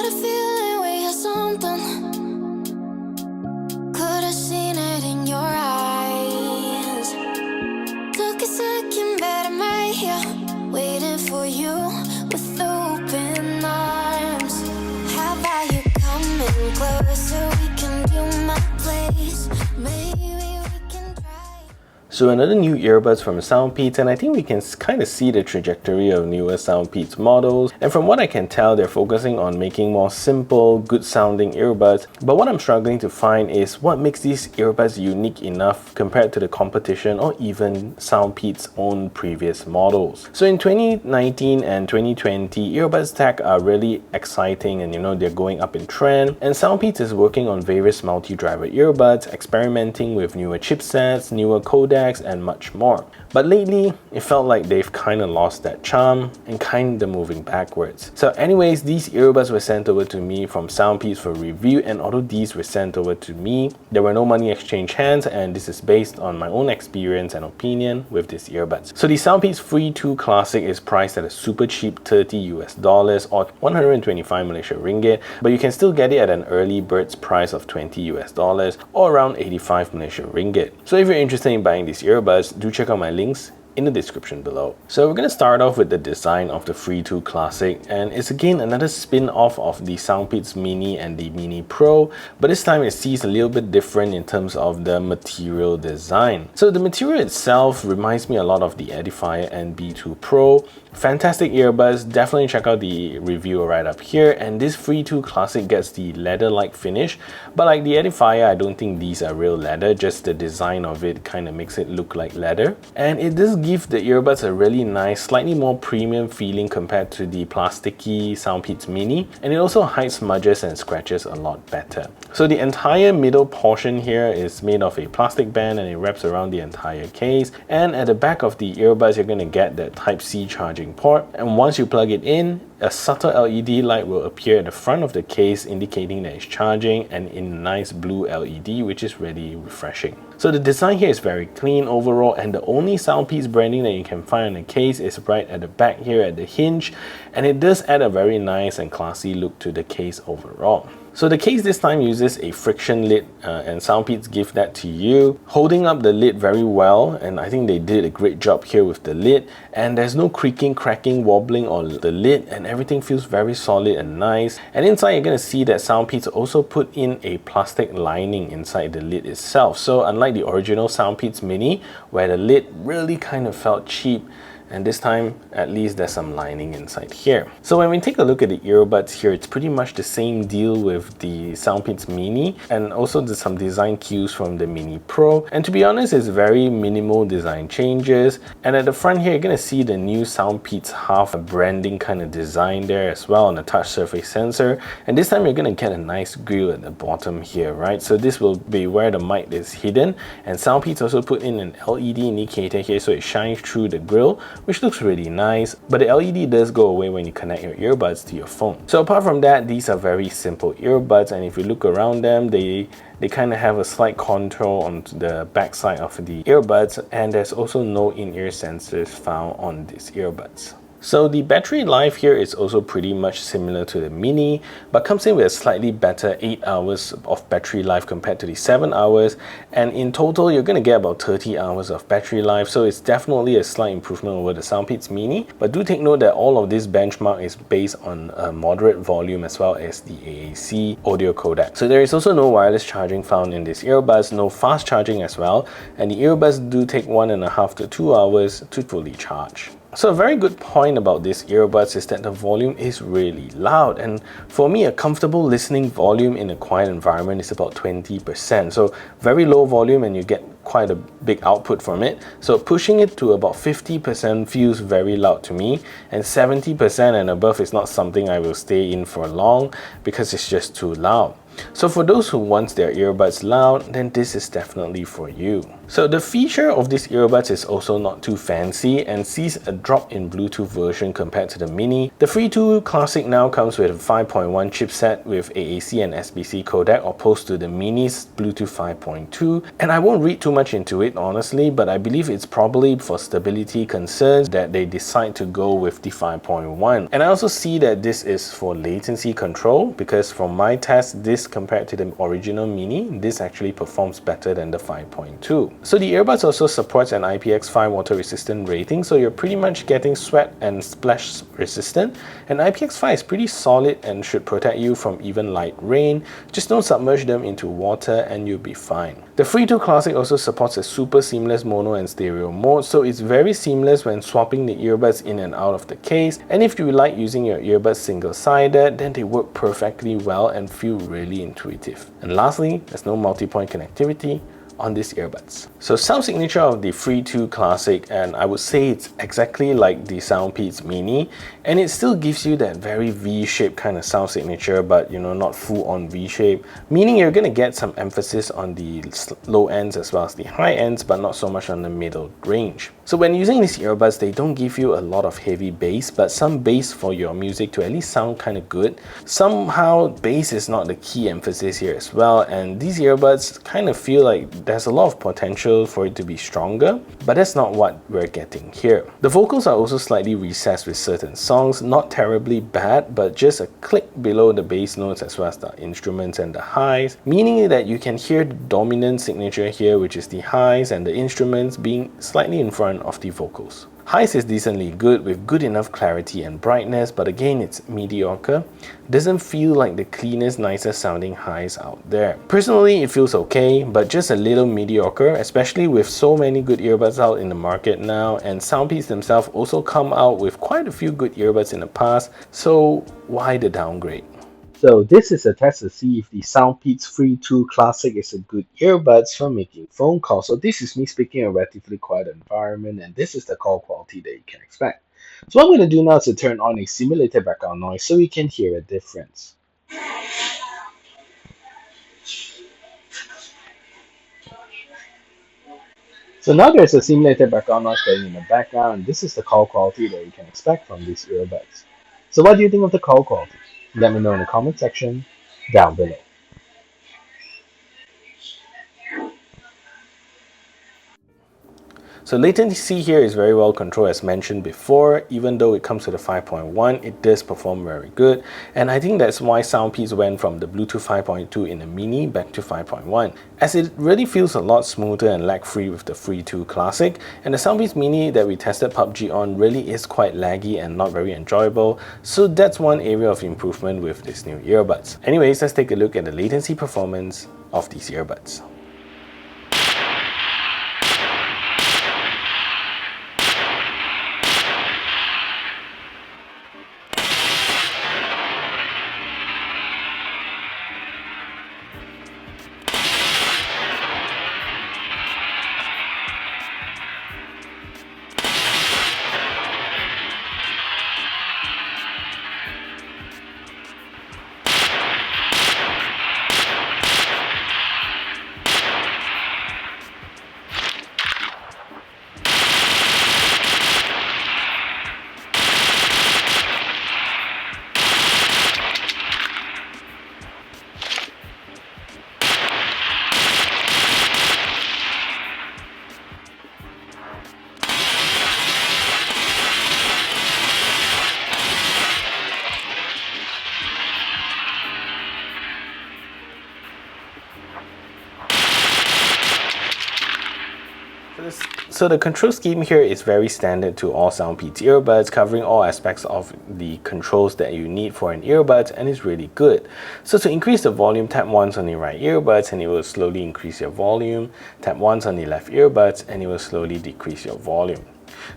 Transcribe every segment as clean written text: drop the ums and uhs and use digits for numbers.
a feeling we had something. Could have seen it in your eyes. Took a second, but I'm right here, waiting for you with open arms. How about you coming closer? We can do my place. Maybe we can try. So another new earbuds from Soundpeats, and I think we can kind of see the trajectory of newer Soundpeats models. And from what I can tell, they're focusing on making more simple, good sounding earbuds. But what I'm struggling to find is what makes these earbuds unique enough compared to the competition or even Soundpeats' own previous models. So in 2019 and 2020, earbuds tech are really exciting, and they're going up in trend. And Soundpeats is working on various multi-driver earbuds, experimenting with newer chipsets, newer codecs, and much more. But lately, it felt like they've kind of lost that charm and kind of moving backwards. So anyways, these earbuds were sent over to me from Soundpeats for review, and although these were sent over to me, there were no money exchange hands, and this is based on my own experience and opinion with these earbuds. So the Soundpeats Free 2 Classic is priced at a super cheap $30 or 125 Malaysia ringgit, but you can still get it at an early bird's price of $20 or around 85 Malaysia ringgit. So if you're interested in buying these earbuds, do check out my links in the description below. So we're going to start off with the design of the Free 2 Classic, and it's again another spin-off of the Soundpeats Mini and the Mini Pro, but this time it sees a little bit different in terms of the material design. So the material itself reminds me a lot of the Edifier and B2 Pro. Fantastic earbuds, definitely check out the review right up here. And this Free 2 Classic gets the leather-like finish, but like the Edifier, I don't think these are real leather, just the design of it kind of makes it look like leather. And it does give the earbuds a really nice, slightly more premium feeling compared to the plasticky Soundpeats Mini, and it also hides smudges and scratches a lot better. So the entire middle portion here is made of a plastic band, and it wraps around the entire case. And at the back of the earbuds, you're going to get the Type-C charging port, and once you plug it in, a subtle LED light will appear at the front of the case indicating that it's charging, and in a nice blue LED, which is really refreshing. So the design here is very clean overall, and the only Soundpeats branding that you can find on the case is right at the back here at the hinge, and it does add a very nice and classy look to the case overall. So the case this time uses a friction lid, and Soundpeats give that to you, holding up the lid very well, and I think they did a great job here with the lid, and there's no creaking, cracking, wobbling on the lid, and everything feels very solid and nice. And inside you're going to see that Soundpeats also put in a plastic lining inside the lid itself. So unlike the original Soundpeats Mini, where the lid really kind of felt cheap, and this time at least there's some lining inside here. So when we take a look at the earbuds here, it's pretty much the same deal with the Soundpeats Mini, and also there's some design cues from the Mini Pro. And to be honest, it's very minimal design changes. And at the front here, you're going to see the new Soundpeats half branding kind of design there as well on the touch surface sensor. And this time you're going to get a nice grill at the bottom here, right? So this will be where the mic is hidden. And Soundpeats also put in an LED indicator here, so it shines through the grill, which looks really nice, but the LED does go away when you connect your earbuds to your phone. So apart from that, these are very simple earbuds, and if you look around them, they kind of have a slight contour on the back side of the earbuds, and there's also no in-ear sensors found on these earbuds. So the battery life here is also pretty much similar to the Mini, but comes in with a slightly better 8 hours of battery life compared to the 7 hours, and in total you're going to get about 30 hours of battery life, so it's definitely a slight improvement over the Soundpeats Mini. But do take note that all of this benchmark is based on a moderate volume as well as the AAC audio codec. So there is also no wireless charging found in these earbuds, no fast charging as well, and the earbuds do take 1.5 to 2 hours to fully charge. So a very good point about these earbuds is that the volume is really loud, and for me a comfortable listening volume in a quiet environment is about 20%. So very low volume and you get quite a big output from it. So pushing it to about 50% feels very loud to me, and 70% and above is not something I will stay in for long because it's just too loud. So for those who want their earbuds loud, then this is definitely for you. So the feature of these earbuds is also not too fancy and sees a drop in Bluetooth version compared to the Mini. The Free 2 Classic now comes with a 5.1 chipset with AAC and SBC codec opposed to the Mini's Bluetooth 5.2. And I won't read too much into it honestly, but I believe it's probably for stability concerns that they decide to go with the 5.1. And I also see that this is for latency control, because from my test, this compared to the original Mini, this actually performs better than the 5.2. So the earbuds also supports an IPX5 water resistant rating, so you're pretty much getting sweat and splash resistant, and IPX5 is pretty solid and should protect you from even light rain. Just don't submerge them into water and you'll be fine. The Free 2 Classic also supports a super seamless mono and stereo mode, so it's very seamless when swapping the earbuds in and out of the case, and if you like using your earbuds single-sided, then they work perfectly well and feel really intuitive. And lastly, there's no multi-point connectivity on these earbuds. So sound signature of the Free 2 Classic, and I would say it's exactly like the Soundpeats Mini, and it still gives you that very V-shaped kind of sound signature, but you know, not full on V-shape, meaning you're gonna get some emphasis on the low ends as well as the high ends, but not so much on the middle range. So when using these earbuds, they don't give you a lot of heavy bass, but some bass for your music to at least sound kind of good. Somehow bass is not the key emphasis here as well, and these earbuds kind of feel like there's a lot of potential for it to be stronger, but that's not what we're getting here. The vocals are also slightly recessed with certain songs, not terribly bad, but just a click below the bass notes as well as the instruments and the highs, meaning that you can hear the dominant signature here, which is the highs, and the instruments being slightly in front of the vocals. Highs is decently good with good enough clarity and brightness, but again, it's mediocre. Doesn't feel like the cleanest, nicest sounding highs out there. Personally, it feels okay, but just a little mediocre, especially with so many good earbuds out in the market now, and Soundpeats themselves also come out with quite a few good earbuds in the past, so why the downgrade? So this is a test to see if the Soundpeats Free 2 Classic is a good earbuds for making phone calls. So this is me speaking in a relatively quiet environment, and this is the call quality that you can expect. So what I'm going to do now is to turn on a simulated background noise so we can hear a difference. So now there's a simulated background noise playing in the background, and this is the call quality that you can expect from these earbuds. So what do you think of the call quality? Let me know in the comment section down below. So latency here is very well controlled as mentioned before. Even though it comes to the 5.1, it does perform very good. And I think that's why Soundpeats went from the Bluetooth 5.2 in the Mini back to 5.1, as it really feels a lot smoother and lag-free with the Free 2 Classic. And the Soundpeats Mini that we tested PUBG on really is quite laggy and not very enjoyable. So that's one area of improvement with this new earbuds. Anyways, let's take a look at the latency performance of these earbuds. So the control scheme here is very standard to all Soundpeats earbuds, covering all aspects of the controls that you need for an earbud, and is really good. So to increase the volume, tap once on the right earbuds and it will slowly increase your volume. Tap once on the left earbuds and it will slowly decrease your volume.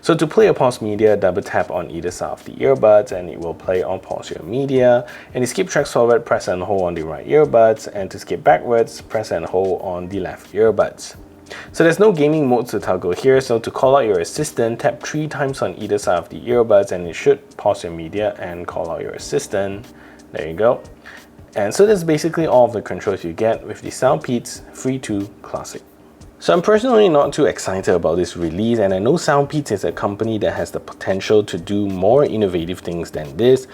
So to play or pause media, double tap on either side of the earbuds and it will play or pause your media. And to skip tracks forward, press and hold on the right earbuds, and to skip backwards, press and hold on the left earbuds. So there's no gaming modes to toggle here, so to call out your assistant, tap 3 times on either side of the earbuds and it should pause your media and call out your assistant. There you go. And so that's basically all of the controls you get with the Soundpeats Free 2 Classic. So I'm personally not too excited about this release, and I know Soundpeats is a company that has the potential to do more innovative things than this.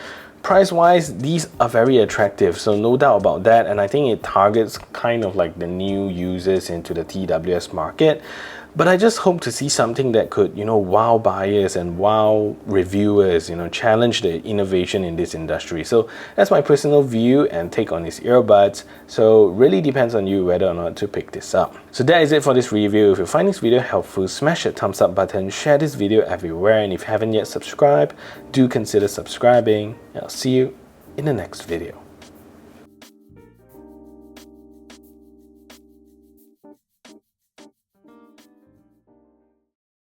Price-wise, these are very attractive, so no doubt about that, and I think it targets kind of like the new users into the TWS market. But I just hope to see something that could, wow buyers and wow reviewers, challenge the innovation in this industry. So that's my personal view and take on these earbuds. So really depends on you whether or not to pick this up. So that is it for this review. If you find this video helpful, smash that thumbs up button, share this video everywhere, and if you haven't yet subscribed, do consider subscribing. I'll see you in the next video.